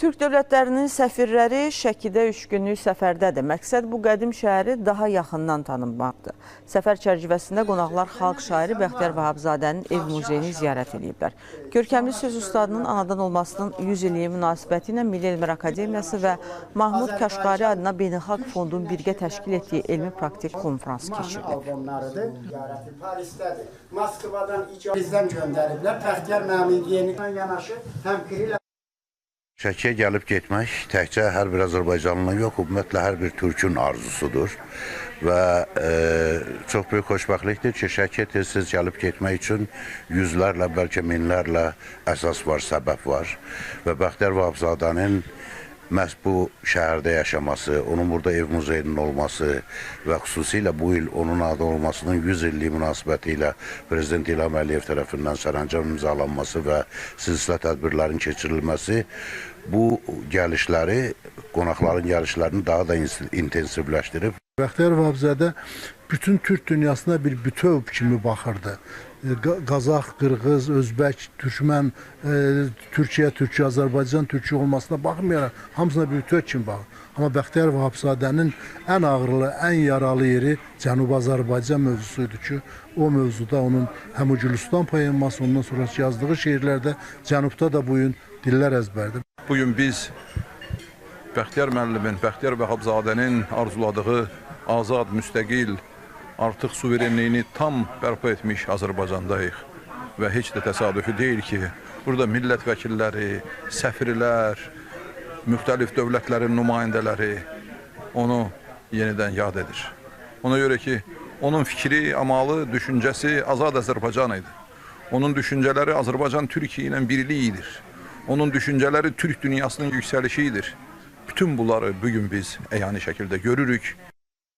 Türk dövlətlərinin səfirləri Şəkidə 3 günlük səfərdədir. Məqsəd bu qədim şəhəri daha yaxından tanınmaqdır. Səfər çərçivəsində qonaqlar xalq şairi Bəxtiyar Vahabzadənin ev muzeyini ziyarət ediblər. Görkəmli söz ustadının anadan olmasının 100 illiyi münasibəti ilə Milli Elmlər Akademiyası və Mahmud Kaşqari adına Beynəlxalq Fondun birgə təşkil etdiyi elmi praktik konfrans keçirilib. Moskvadan bizdən göndəriblər. Bəxtiyar müəllim yenidən yanaşı həmkiri Şəkiyə gəlib getmək təkcə hər bir Azərbaycanlının yox, ümumiyyətlə hər bir türkün arzusudur və çox böyük xoşbəxtlikdir ki, Şəkiyə tez-tez gəlib getmək üçün yüzlərlə, bəlkə minlərlə əsas var, səbəb var və Bəxtiyar Vahabzadənin məhz bu şəhərdə yaşaması, onun burada ev muzeyinin olması və xüsusilə bu il onun adı olmasının 100 illiyi münasibəti ilə Prezident İlham Əliyev tərəfindən sərəncam imzalanması və silsilə tədbirlərin keçirilməsi bu gəlişləri, qonaqların gəlişlərini daha da intensivləşdirib. Bəxtiyar Vahabzadə bütün Türk dünyasına bir bütöv kimi baxırdı. Qazax, Qırğız, Özbək, Türkmən, Türkiyə, Azərbaycan, Türkiyə olmasına baxmayaraq hamısına bir bütöv kimi baxır. Amma Bəxtiyar Vahabzadənin ən ağırlı, ən yaralı yeri Cənubi Azərbaycan mövzusuydu ki, o mövzuda onun həm Gülüstan poeması, ondan sonraki yazdığı şeirlərdə Cənubda da bu gün dillər əzbərdir. Bugün biz Bəxtiyar müəllimin, Bəxtiyar Vahabzadənin arzuladığı azad, müstəqil, artıq suverenliyini tam bərpa etmiş Azərbaycandayıq və heç də təsadüfi deyil ki, burada millət vəkilləri, səfirlər, müxtəlif dövlətlərin nümayəndələri onu yenidən yad edir. Ona görə ki, onun fikri, amalı, düşüncəsi azad Azərbaycan idi. Onun düşüncələri Azərbaycan Türkiyə ilə birliyidir. Onun düşüncələri Türk dünyasının yüksəlişidir. Bütün bunları bugün biz əyani şəkildə görürük.